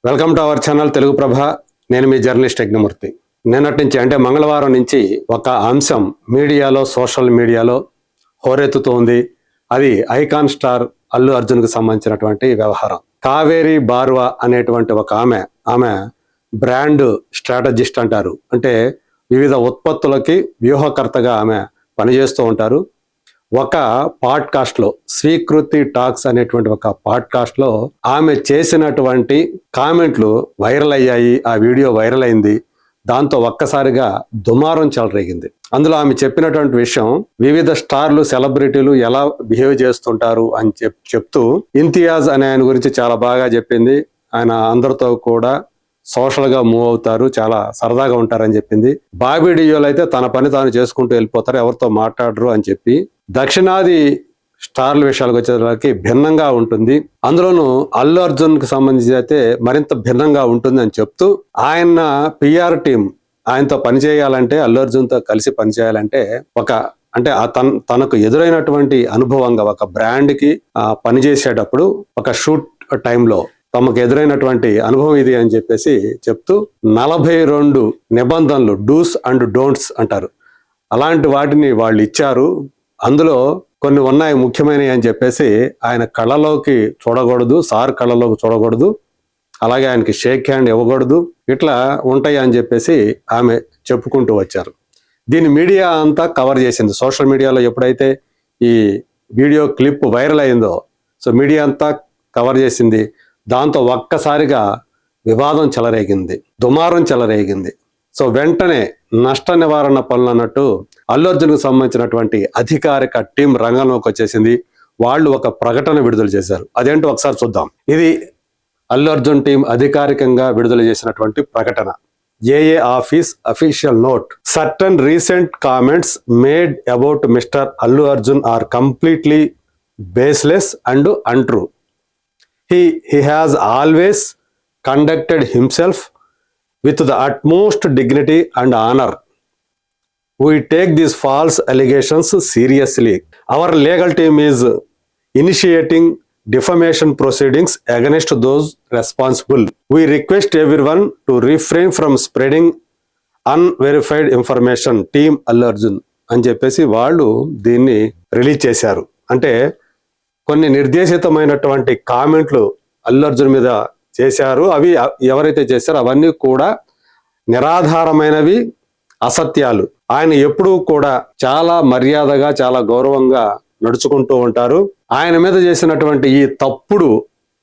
Welcome to our channel Telugu Prabha. నేను మీ journalist Yagnamurthy. నిన్నటి నుంచి అంటే మంగళవారం నుంచి ఒక అంశం మీడియాలో, సోషల్ మీడియాలో హోరెత్తుతోంది. అది ఐకాన్ స్టార్ అల్లు అర్జున్కి సంబంధించినటువంటి వ్యవహారం. కావేరి బార్వా అనేటువంటి ఒక ఆమె బ్రాండ్ స్ట్రాటజిస్ట్ అంటారు. అంటే వివిధ ఉత్పత్తులకి వ్యూహకర్తగా ఆమె పనిచేస్తూ ఉంటారు. ఒక పాడ్కాస్ట్లో, స్వీకృతి టాక్స్ అనేటువంటి ఒక పాడ్కాస్ట్లో ఆమె చేసినటువంటి కామెంట్లు వైరల్ అయ్యాయి. ఆ వీడియో వైరల్ అయింది. దాంతో ఒక్కసారిగా దుమారం చెలరేగింది. అందులో ఆమె చెప్పినటువంటి విషయం, వివిధ స్టార్లు, సెలబ్రిటీలు ఎలా బిహేవ్ చేస్తుంటారు అని చెప్తూ ఇంతియాజ్ అనే ఆయన గురించి చాలా బాగా చెప్పింది. ఆయన అందరితో కూడా సోషల్గా మూవ్ అవుతారు, చాలా సరదాగా ఉంటారని చెప్పింది. బాబీ డియోల్ అయితే తన పని తాను చేసుకుంటూ వెళ్ళిపోతారు, ఎవరితో మాట్లాడరు అని చెప్పి, దక్షిణాది స్టార్ల విషయాలకు వచ్చేసరికి భిన్నంగా ఉంటుంది. అందులోనూ అల్లు అర్జున్కి సంబంధించి అయితే మరింత భిన్నంగా ఉంటుంది అని చెప్తూ, ఆయన పిఆర్ టీం ఆయనతో పనిచేయాలంటే, అల్లు అర్జున్తో కలిసి పనిచేయాలంటే తనకు ఎదురైనటువంటి అనుభవంగా ఒక బ్రాండ్కి పనిచేసేటప్పుడు ఒక షూట్ టైంలో తమకు ఎదురైనటువంటి అనుభవం ఇది అని చెప్పేసి చెప్తూ 42 నిబంధనలు, డూస్ అండ్ డోంట్స్ అంటారు, అలాంటి వాటిని వాళ్ళు ఇచ్చారు. అందులో కొన్ని ఉన్నాయి ముఖ్యమైనవి అని చెప్పేసి, ఆయన కళ్ళలోకి చూడకూడదు, సార్ కళ్ళలోకి చూడకూడదు, అలాగే ఆయనకి షేక్ హ్యాండ్ ఇవ్వకూడదు, ఇట్లా ఉంటాయి అని చెప్పేసి ఆమె చెప్పుకుంటూ వచ్చారు. దీన్ని మీడియా అంతా కవర్ చేసింది. సోషల్ మీడియాలో ఎప్పుడైతే ఈ వీడియో క్లిప్ వైరల్ అయిందో, సో మీడియా అంతా కవర్ చేసింది. దాంతో ఒక్కసారిగా వివాదం చెలరేగింది, దుమారం చెలరేగింది. సో వెంటనే నష్ట నివారణ పనులు అన్నట్టు అల్లు అర్జున్కు సంబంధించినటువంటి అధికారిక టీం రంగంలోకి వచ్చేసింది. వాళ్ళు ఒక ప్రకటన విడుదల చేశారు. అదేంటో ఒకసారి చూద్దాం. ఇది అల్లు అర్జున్ టీం అధికారికంగా విడుదల చేసినటువంటి ప్రకటన. AA office official note: certain recent comments made about mister Allu Arjun are completely baseless and untrue. He has always conducted himself with the utmost dignity and honor. We take these false allegations seriously. Our legal team is initiating defamation proceedings against those responsible. We request everyone to refrain from spreading unverified information. Team Allu Arjun అని చెప్పేసి వాళ్ళు దీన్ని release చేశారు. అంటే కొన్ని నిర్దేశితమైనటువంటి కామెంట్లు అల్లు అర్జున్ మీద చేశారు. అవి ఎవరైతే చేశారో అవన్నీ కూడా నిరాధారమైనవి, అసత్యాలు. ఆయన ఎప్పుడూ కూడా చాలా మర్యాదగా, చాలా గౌరవంగా నడుచుకుంటూ ఉంటారు. ఆయన మీద చేసినటువంటి ఈ తప్పుడు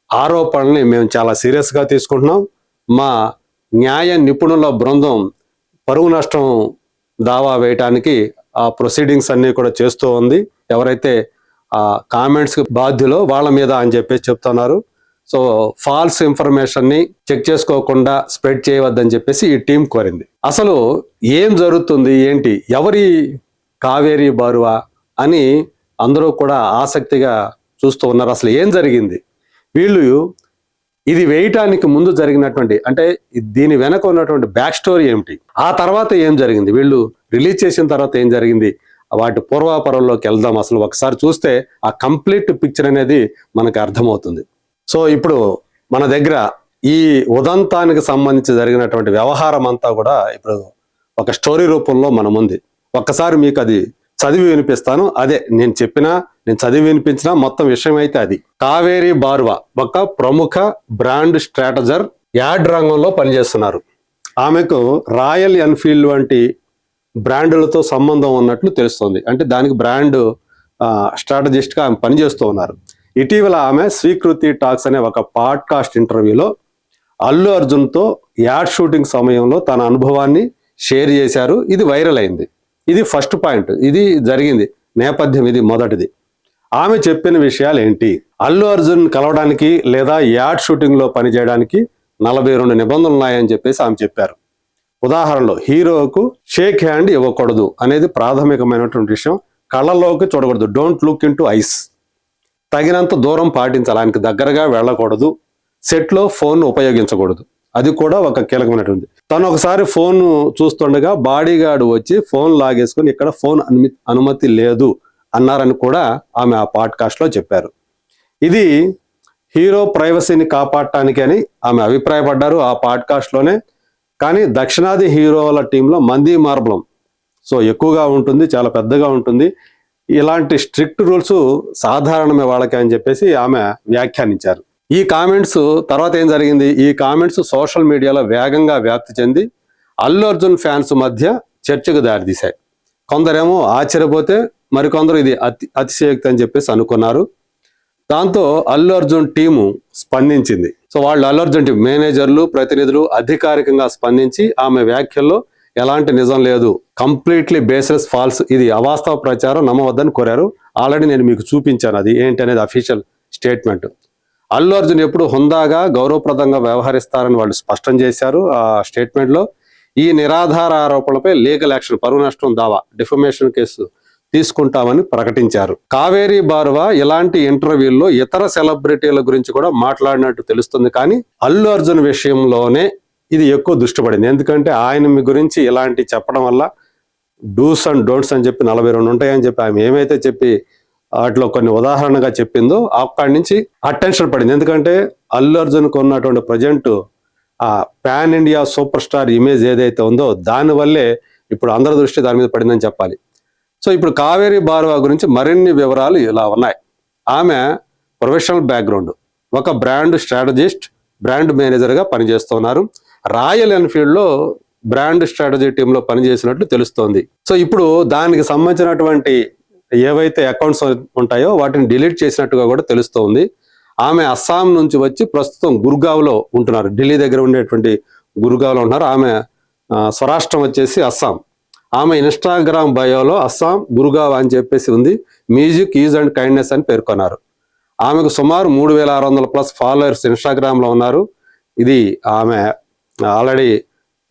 ఆరోపణల్ని మేము చాలా సీరియస్గా తీసుకుంటున్నాం. మా న్యాయ నిపుణుల బృందం పరువు నష్టం దావా వేయటానికి ఆ ప్రొసీడింగ్స్ అన్ని కూడా చేస్తూ ఉంది. ఎవరైతే ఆ కామెంట్స్ బాధ్యులో వాళ్ళ మీద అని చెప్పేసి చెప్తున్నారు. సో ఫాల్స్ ఇన్ఫర్మేషన్ని చెక్ చేసుకోకుండా స్ప్రెడ్ చేయవద్దని చెప్పేసి ఈ టీం కోరింది. అసలు ఏం జరుగుతుంది, ఏంటి, ఎవరి కావేరి బారువా అని అందరూ కూడా ఆసక్తిగా చూస్తూ ఉన్నారు. అసలు ఏం జరిగింది, వీళ్ళు ఇది వేయటానికి ముందు జరిగినటువంటి, అంటే దీని వెనక ఉన్నటువంటి బ్యాక్ స్టోరీ ఏమిటి, ఆ తర్వాత ఏం జరిగింది, వీళ్ళు రిలీజ్ చేసిన తర్వాత ఏం జరిగింది, వాటి పూర్వాపరంలోకి వెళ్దాం. అసలు ఒకసారి చూస్తే ఆ కంప్లీట్ పిక్చర్ అనేది మనకు అర్థమవుతుంది. సో ఇప్పుడు మన దగ్గర ఈ ఉదంతానికి సంబంధించి జరిగినటువంటి వ్యవహారం అంతా కూడా ఇప్పుడు ఒక స్టోరీ రూపంలో మనం ఉంది. ఒక్కసారి మీకు అది చదివి వినిపిస్తాను. అదే నేను చదివి వినిపించిన మొత్తం విషయం అయితే అది. కావేరి బార్వా ఒక ప్రముఖ బ్రాండ్ స్ట్రాటజర్, యాడ్ రంగంలో పనిచేస్తున్నారు. ఆమెకు రాయల్ ఎన్ఫీల్డ్ వంటి బ్రాండులతో సంబంధం ఉన్నట్లు తెలుస్తుంది. అంటే దానికి బ్రాండ్ స్ట్రాటజిస్ట్గా ఆమె పనిచేస్తూ ఉన్నారు. ఇటీవల ఆమె స్వీకృతి టాక్స్ అనే ఒక పాడ్కాస్ట్ ఇంటర్వ్యూలో అల్లు అర్జున్తో యాడ్ షూటింగ్ సమయంలో తన అనుభవాన్ని షేర్ చేశారు. ఇది వైరల్ అయింది. ఇది ఫస్ట్ పాయింట్. ఇది జరిగింది నేపథ్యం, ఇది మొదటిది. ఆమె చెప్పిన విషయాలు ఏంటి, అల్లు అర్జున్ కలవడానికి లేదా యాడ్ షూటింగ్లో పనిచేయడానికి 42 నిబంధనలు ఉన్నాయని చెప్పేసి ఆమె చెప్పారు. ఉదాహరణలో హీరోకు షేక్ హ్యాండ్ ఇవ్వకూడదు అనేది ప్రాథమికమైనటువంటి విషయం. కళ్ళలోకి చూడకూడదు, don't look in to ice. తగినంత దూరం పాటించాలి, ఆయనకి దగ్గరగా వెళ్ళకూడదు. సెట్లో ఫోన్ ఉపయోగించకూడదు, అది కూడా ఒక కీలకమైనటువంటి. తను ఒకసారి ఫోన్ చూస్తుండగా బాడీగార్డ్ వచ్చి ఫోన్ లాగేసుకుని ఇక్కడ ఫోన్ అనుమతి లేదు అన్నారని కూడా ఆమె ఆ పాడ్కాస్ట్లో చెప్పారు. ఇది హీరో ప్రైవసీని కాపాడటానికి అని ఆమె అభిప్రాయపడ్డారు ఆ పాడ్కాస్ట్లోనే. కానీ దక్షిణాది హీరోల టీంలో మంది మార్బలం సో ఎక్కువగా ఉంటుంది, చాలా పెద్దగా ఉంటుంది. ఇలాంటి స్ట్రిక్ట్ రూల్స్ సాధారణమే వాళ్ళకి అని చెప్పేసి ఆమె వ్యాఖ్యానించారు. ఈ కామెంట్స్ తర్వాత ఏం జరిగింది, ఈ కామెంట్స్ సోషల్ మీడియాలో వేగంగా వ్యాప్తి చెంది అల్లు అర్జున్ ఫ్యాన్స్ మధ్య చర్చకు దారితీశాయి. కొందరేమో ఆశ్చర్యపోతే మరికొందరు ఇది అతిశయోక్తి అని చెప్పేసి అనుకున్నారు. దాంతో అల్లు అర్జున్ టీము స్పందించింది. సో వాళ్ళు అల్లు అర్జున్ టీం మేనేజర్లు, ప్రతినిధులు అధికారికంగా స్పందించి ఆమె వ్యాఖ్యల్లో ఎలాంటి నిజం లేదు, కంప్లీట్లీ బేస్లెస్ ఫాల్స్, ఇది అవాస్తవ ప్రచారం, నమ్మవద్దని కోరారు. ఆల్రెడీ నేను మీకు చూపించాను అది ఏంటి అనేది అఫీషియల్ స్టేట్మెంట్. అల్లు అర్జున్ ఎప్పుడు హుందాగా గౌరవప్రదంగా వ్యవహరిస్తారని వాళ్ళు స్పష్టం చేశారు ఆ స్టేట్మెంట్లో. ఈ నిరాధార ఆరోపణలపై లీగల్ యాక్షన్, పరువు నష్టం దావా, డిఫమేషన్ కేసు తీసుకుంటామని ప్రకటించారు. కావేరీ బారువా ఇలాంటి ఇంటర్వ్యూల్లో ఇతర సెలబ్రిటీల గురించి కూడా మాట్లాడినట్టు తెలుస్తుంది, కానీ అల్లు అర్జున్ విషయంలోనే ఇది ఎక్కువ దృష్టి పడింది. ఎందుకంటే ఆయన మీ గురించి ఇలాంటి చెప్పడం వల్ల డూస్ అండ్ డోంట్స్ అని చెప్పి 42 ఉంటాయని చెప్పి ఆమె ఏమైతే చెప్పి వాటిలో కొన్ని ఉదాహరణగా చెప్పిందో అక్కడి నుంచి అటెన్షన్ పడింది. ఎందుకంటే అల్లు అర్జున్కు ఉన్నటువంటి ప్రజెంట్ ఆ pan India super star image ఏదైతే ఉందో దానివల్లే ఇప్పుడు అందరి దృష్టి దాని మీద పడిందని చెప్పాలి. సో ఇప్పుడు కావేరీ బారువా గురించి మరిన్ని వివరాలు ఇలా ఉన్నాయి. ఆమె ప్రొఫెషనల్ బ్యాక్గ్రౌండ్, ఒక బ్రాండ్ స్ట్రాటజిస్ట్, బ్రాండ్ మేనేజర్గా పనిచేస్తున్నారు. రాయల్ ఎన్ఫీల్డ్లో బ్రాండ్ స్ట్రాటజీ టీంలో పనిచేసినట్లు తెలుస్తోంది. సో ఇప్పుడు దానికి సంబంధించినటువంటి ఏవైతే అకౌంట్స్ ఉంటాయో వాటిని డిలీట్ చేసినట్టుగా కూడా తెలుస్తోంది. ఆమె అస్సాం నుంచి వచ్చి ప్రస్తుతం గుర్గావ్లో ఉంటున్నారు, ఢిల్లీ దగ్గర ఉండేటువంటి గుర్గావ్లో ఉంటున్నారు. ఆమె స్వరాష్ట్రం వచ్చేసి అస్సాం. ఆమె ఇన్స్టాగ్రామ్ బయోలో అస్సాం గుర్గావ్ అని చెప్పేసి ఉంది. మ్యూజిక్ ఈజ్ అండ్ కైండ్నెస్ అని పేర్కొన్నారు. ఆమెకు సుమారు 3600+ ఫాలోవర్స్ ఇన్స్టాగ్రామ్లో ఉన్నారు. ఇది ఆమె ఆల్రెడీ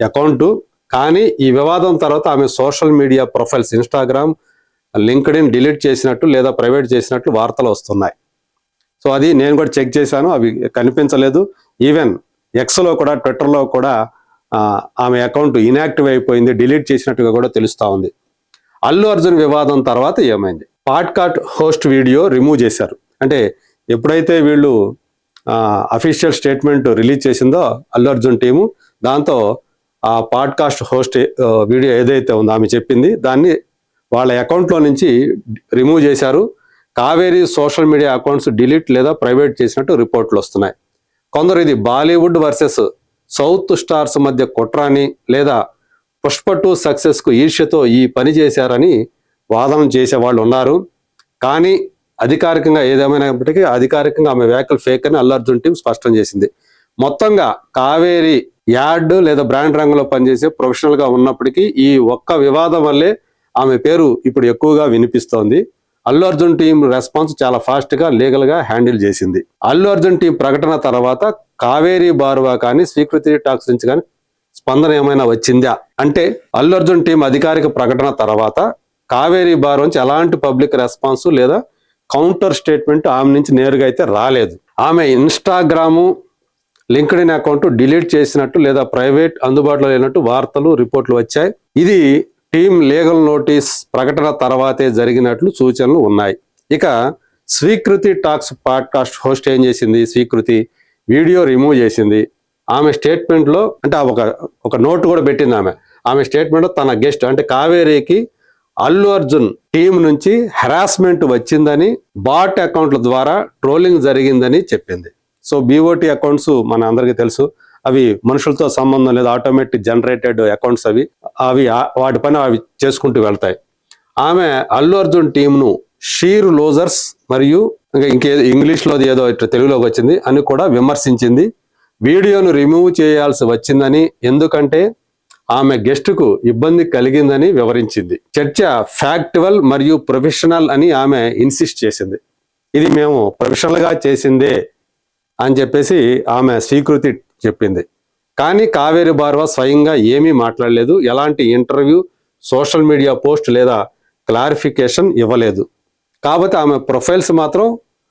అకౌంటు. కానీ ఈ వివాదం తర్వాత ఆమె social media profiles Instagram, LinkedIn delete చేసినట్టు లేదా ప్రైవేట్ చేసినట్లు వార్తలు వస్తున్నాయి. సో అది నేను కూడా చెక్ చేశాను, అవి కనిపించలేదు. ఈవెన్ ఎక్స్లో కూడా, ట్విట్టర్లో కూడా ఆమె అకౌంట్ ఇన్యాక్టివ్ అయిపోయింది, డిలీట్ చేసినట్టుగా కూడా తెలుస్తూ ఉంది. అల్లు అర్జున్ వివాదం తర్వాత ఏమైంది, పాడ్కాస్ట్ హోస్ట్ వీడియో రిమూవ్ చేశారు. అంటే ఎప్పుడైతే వీళ్ళు అఫీషియల్ స్టేట్మెంట్ రిలీజ్ చేసిందో అల్లు అర్జున్ టీము, దాంతో ఆ పాడ్కాస్ట్ హోస్ట్ వీడియో ఏదైతే ఉందో ఆమె చెప్పింది దాన్ని వాళ్ళ అకౌంట్లో నుంచి రిమూవ్ చేశారు. Kaveri social media accounts delete లేదా ప్రైవేట్ చేసినట్టు రిపోర్ట్లు వస్తున్నాయి. కొందరు ఇది బాలీవుడ్ వర్సెస్ సౌత్ స్టార్స్ మధ్య కుట్రాని లేదా పుష్ప 2 సక్సెస్కు ఈర్ష్యతో ఈ పని చేశారని వాదన చేసేవాళ్ళు ఉన్నారు. కానీ అధికారికంగా ఏదేమైనప్పటికీ అధికారికంగా ఆమె వ్యాఖ్యలు ఫేక్ అని అల్లు అర్జున్ టీం స్పష్టం చేసింది. మొత్తంగా కావేరీ యాడ్ లేదా బ్రాండ్ రంగంలో పనిచేసే ప్రొఫెషనల్గా ఉన్నప్పటికీ ఈ ఒక్క వివాదం వల్లే ఆమె పేరు ఇప్పుడు ఎక్కువగా వినిపిస్తోంది. అల్లు అర్జున్ టీం రెస్పాన్స్ చాలా ఫాస్ట్గా లీగల్గా హ్యాండిల్ చేసింది. అల్లు అర్జున్ టీం ప్రకటన తర్వాత కావేరీ బారువా కానీ స్వీకృతి టాక్స్ నుంచి కానీ స్పందన ఏమైనా వచ్చిందా అంటే, అల్లు అర్జున్ టీం అధికారిక ప్రకటన తర్వాత కావేరీ బారువా నుంచి ఎలాంటి పబ్లిక్ రెస్పాన్స్ లేదా కౌంటర్ స్టేట్మెంట్ ఆమె నుంచి నేరుగా అయితే రాలేదు. ఆమె ఇన్స్టాగ్రాము, లింక్డ్ఇన్ అకౌంట్ డిలీట్ చేసినట్టు లేదా ప్రైవేట్ అందుబాటులో లేనట్టు వార్తలు, రిపోర్ట్లు వచ్చాయి. ఇది టీం లీగల్ నోటీస్ ప్రకటన తర్వాతే జరిగినట్లు సూచనలు ఉన్నాయి. ఇక స్వీకృతి టాక్స్ పాడ్కాస్ట్ హోస్ట్ ఏం చేసింది, స్వీకృతి వీడియో రిమూవ్ చేసింది. ఆమె స్టేట్మెంట్లో అంటే ఒక నోట్ కూడా పెట్టింది. ఆమె స్టేట్మెంట్లో తన గెస్ట్ అంటే కావేరీకి అల్లు అర్జున్ టీం నుంచి హెరాస్మెంట్ వచ్చిందని, బాట్ అకౌంట్ల ద్వారా ట్రోలింగ్ జరిగిందని చెప్పింది. సో బీఓటీ అకౌంట్స్ మన అందరికీ తెలుసు, అవి మనుషులతో సంబంధం లేదు, ఆటోమేటిక్ జనరేటెడ్ అకౌంట్స్ అవి వాటి పని అవి చేసుకుంటూ వెళ్తాయి. ఆమె అల్లు అర్జున్ టీంను షీర్ లూజర్స్ మరియు ఇంకేదో ఇంగ్లీష్లో ఏదో తెలుగులోకి వచ్చింది అని కూడా విమర్శించింది. వీడియోను రిమూవ్ చేయాల్సి వచ్చిందని, ఎందుకంటే ఆమె గెస్టుకు ఇబ్బంది కలిగిందని వివరించింది. చర్చ ఫ్యాక్టువల్ మరియు ప్రొఫెషనల్ అని ఆమె ఇన్సిస్ట్ చేసింది. ఇది మేము ప్రొఫెషనల్గా చేసిందే అని చెప్పేసి ఆమె స్వీకృతి చెప్పింది. కానీ కావేరీ బారువా స్వయంగా ఏమీ మాట్లాడలేదు, ఎలాంటి ఇంటర్వ్యూ, సోషల్ మీడియా పోస్ట్ లేదా క్లారిఫికేషన్ ఇవ్వలేదు. కాబట్టి ఆమె ప్రొఫైల్స్ మాత్రం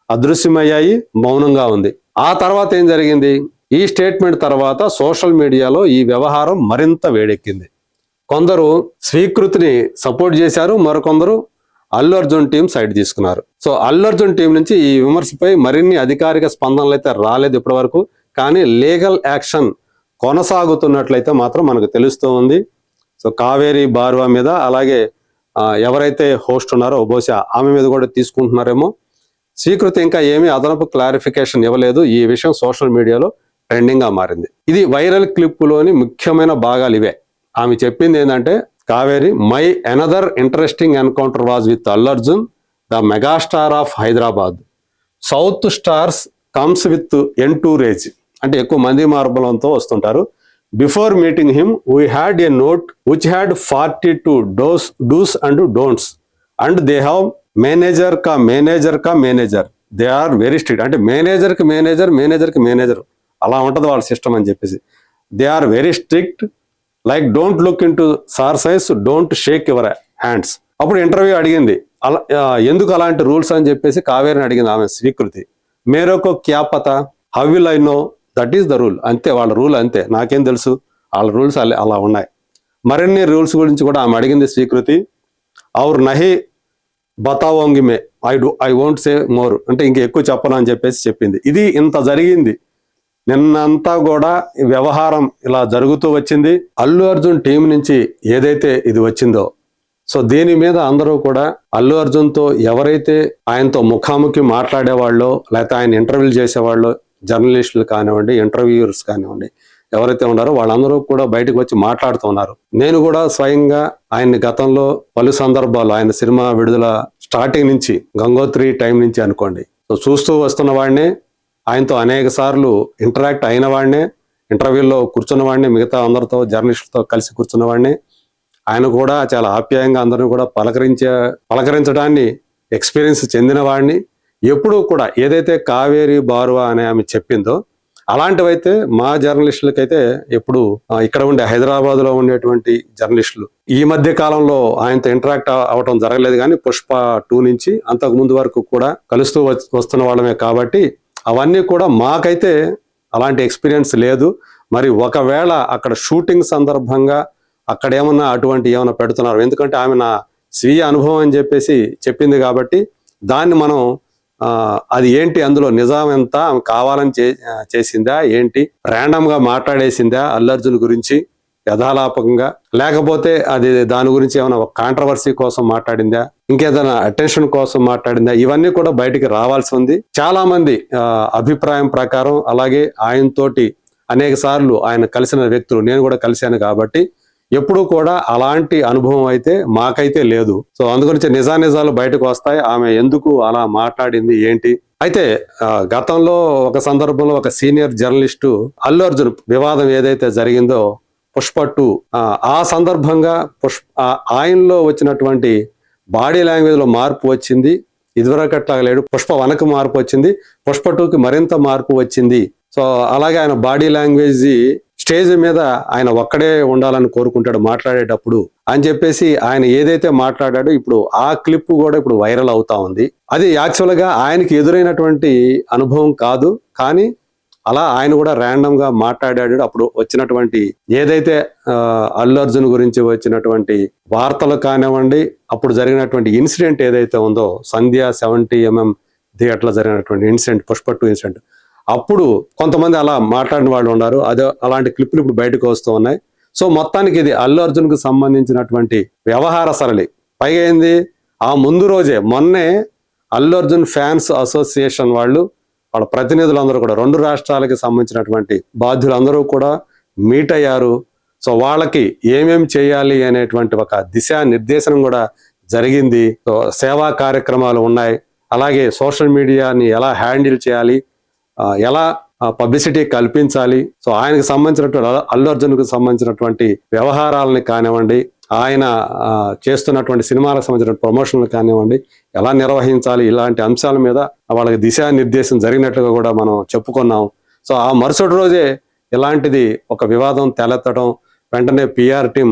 అదృశ్యమయ్యాయి, మౌనంగా ఉంది. ఆ తర్వాత ఏం జరిగింది, ఈ స్టేట్మెంట్ తర్వాత సోషల్ మీడియాలో ఈ వ్యవహారం మరింత వేడెక్కింది. కొందరు స్వీకృతిని సపోర్ట్ చేశారు, మరికొందరు అల్లు అర్జున్ టీం సైడ్ తీసుకున్నారు. సో అల్లు అర్జున్ టీం నుంచి ఈ విమర్శపై మరిన్ని అధికారిక స్పందనలు అయితే రాలేదు ఇప్పటి వరకు. కానీ లీగల్ యాక్షన్ కొనసాగుతున్నట్లయితే మాత్రం మనకు తెలుస్తూ ఉంది. సో కావేరి బార్వా మీద, అలాగే ఎవరైతే హోస్ట్ ఉన్నారో బహుశా ఆమె మీద కూడా తీసుకుంటున్నారేమో. స్వీకృతి ఇంకా ఏమీ అదనపు క్లారిఫికేషన్ ఇవ్వలేదు. ఈ విషయం సోషల్ మీడియాలో ట్రెండింగ్ గా మారింది. ఇది వైరల్ క్లిప్పులోని ముఖ్యమైన భాగాలు ఇవే. ఆమె చెప్పింది ఏంటంటే, Kaveri, my another interesting encounter was with Allu Arjun, the megastar of Hyderabad. South stars comes with entourage, అంటే ఎక్కువ మంది మార్బలంతో వస్తుంటారు. Before meeting him we had a note which had 42 dos and don'ts and they have manager కా manager they are very strict. అంటే manager కి manager అలా ఉంటది వాళ్ళ సిస్టమ్ అని చెప్పేసి. They are very strict, like don't look into sir size, don't Sheikh your hands. అప్పుడు interview అడిగింది అలా ఎందుకు అలాంటి రూల్స్ అని చెప్పేసి కావేరిని అడిగింది ఆమె స్వీకృతి. మేరోకో క్యా పతా, how will I know, that is the rule. అంతే, వాళ్ళ రూల్ అంతే, నాకేం తెలుసు, వాళ్ళ రూల్స్ అలా ఉన్నాయి. మరిన్ని రూల్స్ గురించి కూడా ఆమె అడిగింది స్వీకృతి. ఔర్ నహి బతావోంగి మే, ఐ వోంట్ సే మోర్, అంటే ఇంక ఎక్కువ చెప్పను అని చెప్పేసి చెప్పింది. ఇది ఇంత జరిగింది. నిన్నంతా కూడా వ్యవహారం ఇలా జరుగుతూ వచ్చింది. అల్లు అర్జున్ టీం నుంచి ఏదైతే ఇది వచ్చిందో, సో దీని మీద అందరూ కూడా అల్లు అర్జున్తో ఎవరైతే ఆయనతో ముఖాముఖి మాట్లాడేవాళ్ళో, లేకపోతే ఆయన ఇంటర్వ్యూలు చేసేవాళ్ళో, జర్నలిస్టులు కానివ్వండి, ఇంటర్వ్యూయర్స్ కానివ్వండి, ఎవరైతే ఉన్నారో వాళ్ళందరూ కూడా బయటకు వచ్చి మాట్లాడుతున్నారు. నేను కూడా స్వయంగా ఆయన్ని గతంలో పలు సందర్భాలు, ఆయన సినిమా విడుదల స్టార్టింగ్ నుంచి, గంగోత్రి టైం నుంచి అనుకోండి, సో చూస్తూ వస్తున్న వాడిని, ఆయనతో అనేక సార్లు ఇంటరాక్ట్ అయిన వాడినే, ఇంటర్వ్యూల్లో కూర్చున్న వాడిని, మిగతా అందరితో జర్నలిస్టులతో కలిసి కూర్చున్న వాడిని. ఆయన కూడా చాలా ఆప్యాయంగా అందరినీ కూడా పలకరించడాన్ని ఎక్స్పీరియన్స్ చెందిన వాడిని. ఎప్పుడూ కూడా ఏదైతే కావేరి బార్వా అనే ఆమె చెప్పిందో అలాంటివైతే మా జర్నలిస్టులకైతే ఎప్పుడు ఇక్కడ ఉండే హైదరాబాద్ లో ఉండేటువంటి జర్నలిస్టులు ఈ మధ్య కాలంలో ఆయనతో ఇంటరాక్ట్ అవటం జరగలేదు. కానీ పుష్ప 2 నుంచి అంతకు ముందు వరకు కూడా కలుస్తూ వస్తున్న వాళ్ళమే కాబట్టి అవన్నీ కూడా మాకైతే అలాంటి ఎక్స్పీరియన్స్ లేదు. మరి ఒకవేళ అక్కడ షూటింగ్ సందర్భంగా అక్కడ ఏమన్నా పెడుతున్నారు, ఎందుకంటే ఆమె నా స్వీయ అనుభవం అని చెప్పేసి చెప్పింది కాబట్టి దాన్ని మనం అది ఏంటి, అందులో నిజం ఎంత, ఆమె కావాలని చేసిందా ఏంటి, ర్యాండమ్ గా మాట్లాడేసిందా అల్లు అర్జున్ గురించి యథాలాపకంగా, లేకపోతే అది దాని గురించి ఏమైనా కాంట్రవర్సీ కోసం మాట్లాడిందా, ఇంకేదైనా అటెన్షన్ కోసం మాట్లాడిందా, ఇవన్నీ కూడా బయటికి రావాల్సి ఉంది. చాలా మంది అభిప్రాయం ప్రకారం, అలాగే ఆయనతోటి అనేక సార్లు ఆయన కలిసిన వ్యక్తులు, నేను కూడా కలిశాను కాబట్టి ఎప్పుడూ కూడా అలాంటి అనుభవం అయితే మాకైతే లేదు. సో అందుగురించి నిజాలు బయటకు వస్తాయి, ఆమె ఎందుకు అలా మాట్లాడింది ఏంటి. అయితే గతంలో ఒక సందర్భంలో ఒక సీనియర్ జర్నలిస్టు అల్లు అర్జున్ వివాదం ఏదైతే జరిగిందో పుష్ప 2, ఆ సందర్భంగా ఆయనలో వచ్చినటువంటి బాడీ లాంగ్వేజ్ లో మార్పు వచ్చింది. ఇదివరకట్లాగా లేడు. పుష్ప 1కి మార్పు వచ్చింది, పుష్ప 2కి మరింత మార్పు వచ్చింది. సో అలాగే ఆయన బాడీ లాంగ్వేజ్, స్టేజ్ మీద ఆయన ఒక్కడే ఉండాలని కోరుకుంటాడు మాట్లాడేటప్పుడు అని చెప్పేసి ఆయన ఏదైతే మాట్లాడాడో ఇప్పుడు ఆ క్లిప్ కూడా ఇప్పుడు వైరల్ అవుతా ఉంది. అది యాక్చువల్ గా ఆయనకి ఎదురైనటువంటి అనుభవం కాదు, కానీ అలా ఆయన కూడా ర్యాండమ్ గా మాట్లాడాడు. అప్పుడు వచ్చినటువంటి ఏదైతే అల్లు అర్జున్ గురించి వచ్చినటువంటి వార్తలు కానివ్వండి, అప్పుడు జరిగినటువంటి ఇన్సిడెంట్ ఏదైతే ఉందో, సంధ్య 70mm థియేటర్లో జరిగినటువంటి ఇన్సిడెంట్, పుష్ప 2 ఇన్సిడెంట్, అప్పుడు కొంతమంది అలా మాట్లాడిన వాళ్ళు ఉన్నారు. అదే అలాంటి క్లిప్లు ఇప్పుడు బయటకు వస్తూ ఉన్నాయి. సో మొత్తానికి ఇది అల్లు అర్జున్ కు సంబంధించినటువంటి వ్యవహార సరళి. పైగా ఏంది, ఆ ముందు రోజే మొన్నే అల్లు అర్జున్ ఫ్యాన్స్ అసోసియేషన్ వాళ్ళ ప్రతినిధులందరూ కూడా 2 రాష్ట్రాలకి సంబంధించినటువంటి బాధ్యులందరూ కూడా మీట్ అయ్యారు. సో వాళ్ళకి ఏమేమి చేయాలి అనేటువంటి ఒక దిశా నిర్దేశనం కూడా జరిగింది. సో సేవా కార్యక్రమాలు ఉన్నాయి, అలాగే సోషల్ మీడియాని ఎలా హ్యాండిల్ చేయాలి, ఎలా పబ్లిసిటీ కల్పించాలి. సో ఆయనకు సంబంధించినటువంటి అల్లు అర్జున్కు సంబంధించినటువంటి వ్యవహారాలని కానివ్వండి, ఆయన చేస్తున్నటువంటి సినిమాలకు సంబంధించిన ప్రమోషన్లు కానివ్వండి, ఎలా నిర్వహించాలి, ఇలాంటి అంశాల మీద వాళ్ళకి దిశానిర్దేశం జరిగినట్లుగా కూడా మనం చెప్పుకున్నాం. సో ఆ మరుసటి రోజే ఇలాంటిది ఒక వివాదం తలెత్తడం, వెంటనే పిఆర్ టీం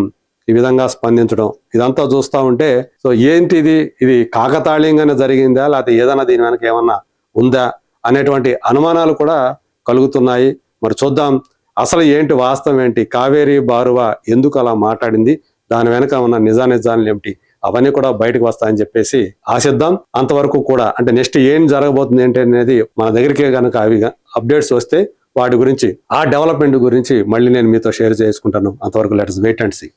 ఈ విధంగా స్పందించడం, ఇదంతా చూస్తూ ఉంటే సో ఏంటిది, ఇది కాకతాళీయంగానే జరిగిందా, లేకపోతే ఏదైనా దీని వెనక ఏమన్నా ఉందా అనేటువంటి అనుమానాలు కూడా కలుగుతున్నాయి. మరి చూద్దాం అసలు ఏంటి, వాస్తవం ఏంటి, కావేరి బారువా ఎందుకు అలా మాట్లాడింది, దాని వెనక ఉన్న నిజాలు ఏమిటి అవన్నీ కూడా బయటకు వస్తాయని చెప్పేసి ఆశిద్దాం. అంతవరకు కూడా అంటే నెక్స్ట్ ఏం జరగబోతుంది ఏంటి అనేది మన దగ్గరికి కనుక అవి అప్డేట్స్ వస్తే వాటి గురించి ఆ డెవలప్మెంట్ గురించి మళ్ళీ నేను మీతో షేర్ చేసుకుంటాను. అంతవరకు లెట్స్ వెయిట్ అండ్ సీ.